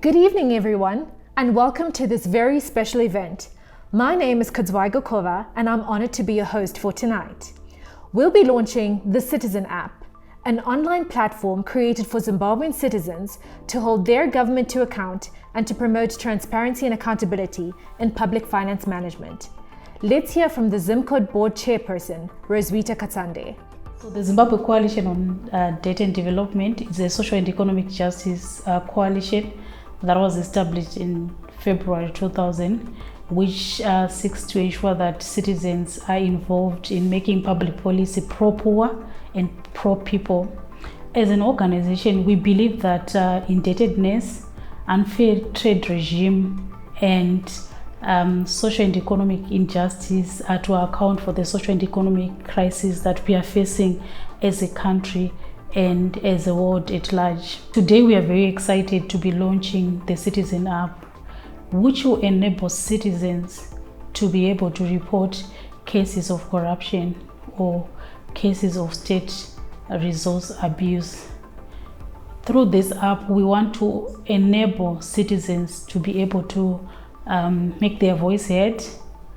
Good evening, everyone, and welcome to this very special event. My name is Kadzwai Gokova, and I'm honored to be your host for tonight. We'll be launching the CITIZENapp, an online platform created for Zimbabwean citizens to hold their government to account and to promote transparency and accountability in public finance management. Let's hear from the ZimCode board chairperson, Roswitha Katsande. So the Zimbabwe Coalition on Data and Development is a social and economic justice coalition that was established in February 2000, which seeks to ensure that citizens are involved in making public policy pro-poor and pro-people. As an organization, we believe that indebtedness, unfair trade regime, and social and economic injustice are to account for the social and economic crisis that we are facing as a country and as a world at large. Today we are very excited to be launching the CITIZENapp, which will enable citizens to be able to report cases of corruption or cases of state resource abuse. Through this app, we want to enable citizens to be able to make their voice heard,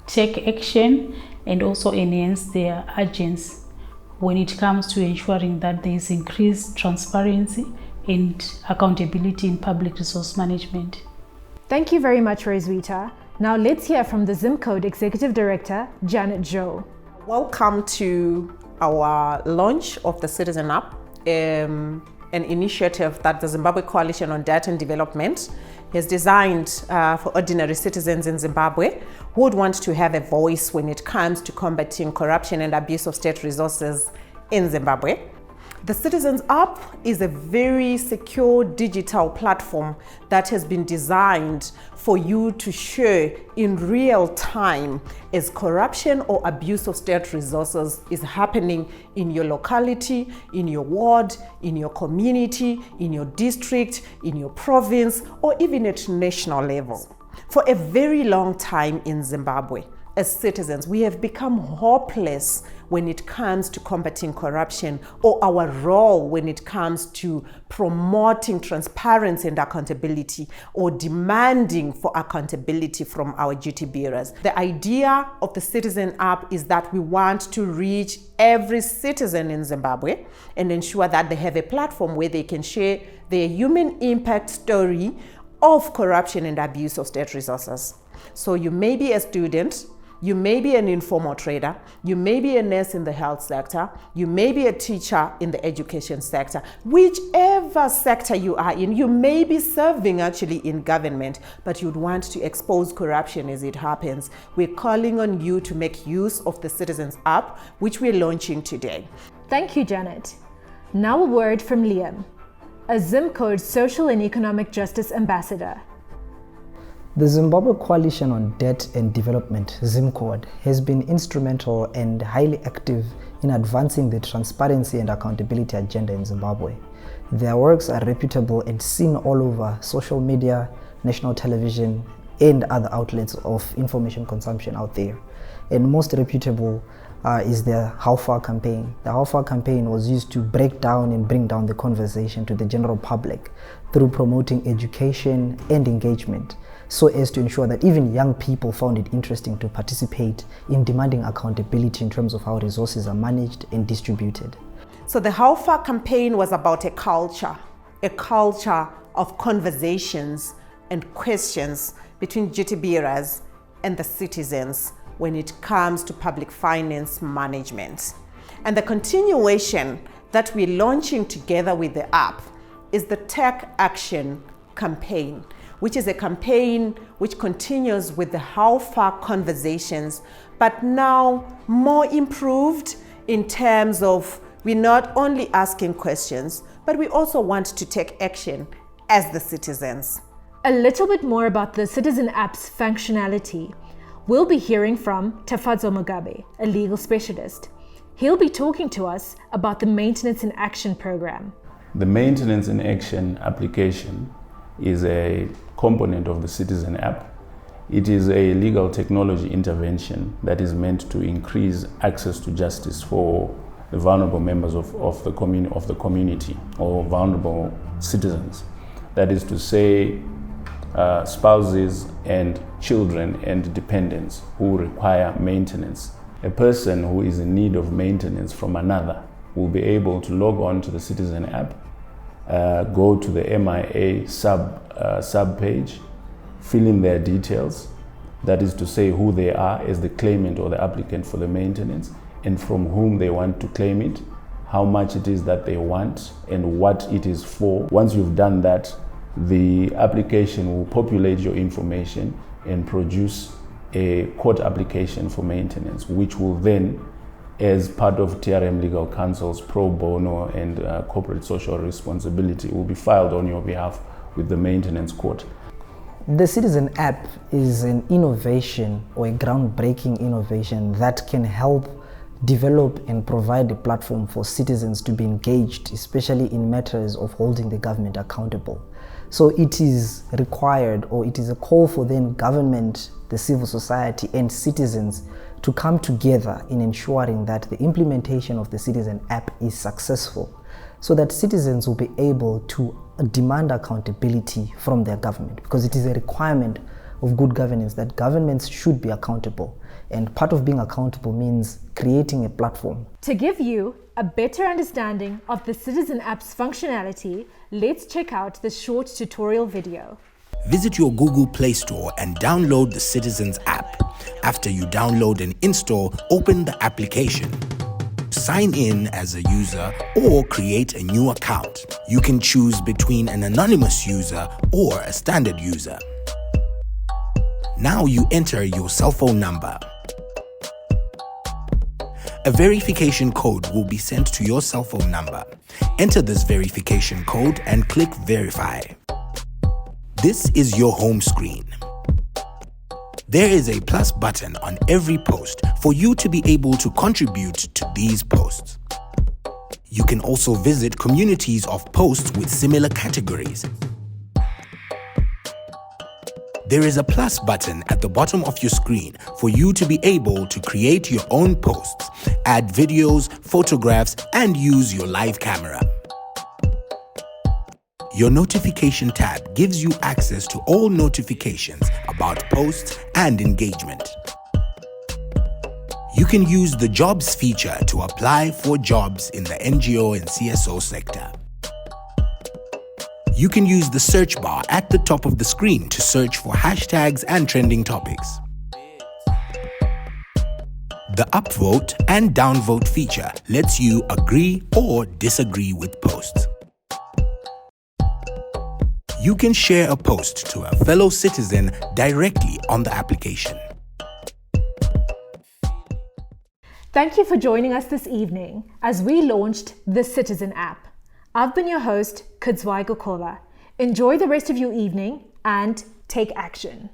take action, and also enhance their agents when it comes to ensuring that there is increased transparency and accountability in public resource management. Thank you very much, Roswitha. Now let's hear from the ZimCode Executive Director, Janet Joe. Welcome to our launch of the CITIZENapp, an initiative that the Zimbabwe Coalition on Data and Development is designed for ordinary citizens in Zimbabwe who would want to have a voice when it comes to combating corruption and abuse of state resources in Zimbabwe. The CITIZENapp is a very secure digital platform that has been designed for you to share in real time as corruption or abuse of state resources is happening in your locality, in your ward, in your community, in your district, in your province, or even at national level. For a very long time in Zimbabwe, as citizens, we have become hopeless when it comes to combating corruption or our role when it comes to promoting transparency and accountability or demanding for accountability from our duty bearers. The idea of the CITIZENapp is that we want to reach every citizen in Zimbabwe and ensure that they have a platform where they can share their human impact story of corruption and abuse of state resources. So you may be a student, you may be an informal trader, you may be a nurse in the health sector, you may be a teacher in the education sector. Whichever sector you are in, you may be serving actually in government, but you'd want to expose corruption as it happens. We're calling on you to make use of the CITIZENapp, which we're launching today. Thank you, Janet. Now a word from Liam, a ZimCode Social and Economic Justice Ambassador. The Zimbabwe Coalition on Debt and Development, ZimCode, has been instrumental and highly active in advancing the transparency and accountability agenda in Zimbabwe. Their works are reputable and seen all over social media, national television, and other outlets of information consumption out there. And most reputable is the How Far campaign. The How Far campaign was used to break down and bring down the conversation to the general public through promoting education and engagement, so as to ensure that even young people found it interesting to participate in demanding accountability in terms of how resources are managed and distributed. So the How Far campaign was about a culture of conversations and questions between duty bearers and the citizens when it comes to public finance management. And the continuation that we're launching together with the app is the Tech Action campaign, which is a campaign which continues with the How Far conversations, but now more improved in terms of we're not only asking questions, but we also want to take action as the citizens. A little bit more about the CITIZENapp's functionality. We'll be hearing from Tafadzo Mugabe, a legal specialist. He'll be talking to us about the Maintenance in Action program. The Maintenance in Action application is a component of the CITIZENapp. It is a legal technology intervention that is meant to increase access to justice for the vulnerable members of the community or vulnerable citizens. That is to say, spouses and children and dependents who require maintenance. A person who is in need of maintenance from another will be able to log on to the Citizen app, go to the MIA sub page, fill in their details, that is to say who they are as the claimant or the applicant for the maintenance, and from whom they want to claim it, how much it is that they want, and what it is for. Once you've done that, the application will populate your information and produce a court application for maintenance, which will then, as part of TRM Legal Counsel's pro bono and corporate social responsibility, will be filed on your behalf with the maintenance court. The Citizen app is an innovation or a groundbreaking innovation that can help develop and provide a platform for citizens to be engaged, especially in matters of holding the government accountable. So it is required, or it is a call for then government, the civil society and citizens to come together in ensuring that the implementation of the Citizen app is successful, so that citizens will be able to demand accountability from their government, because it is a requirement of good governance that governments should be accountable. And part of being accountable means creating a platform. To give you a better understanding of the Citizen app's functionality, let's check out this short tutorial video. Visit your Google Play Store and download the Citizens app. After you download and install, open the application. Sign in as a user or create a new account. You can choose between an anonymous user or a standard user. Now you enter your cell phone number. A verification code will be sent to your cell phone number. Enter this verification code and click Verify. This is your home screen. There is a plus button on every post for you to be able to contribute to these posts. You can also visit communities of posts with similar categories. There is a plus button at the bottom of your screen for you to be able to create your own posts, add videos, photographs, and use your live camera. Your notification tab gives you access to all notifications about posts and engagement. You can use the Jobs feature to apply for jobs in the NGO and CSO sector. You can use the search bar at the top of the screen to search for hashtags and trending topics. The upvote and downvote feature lets you agree or disagree with posts. You can share a post to a fellow citizen directly on the application. Thank you for joining us this evening as we launched the Citizen app. I've been your host, CITIZENApp. Enjoy the rest of your evening and take action.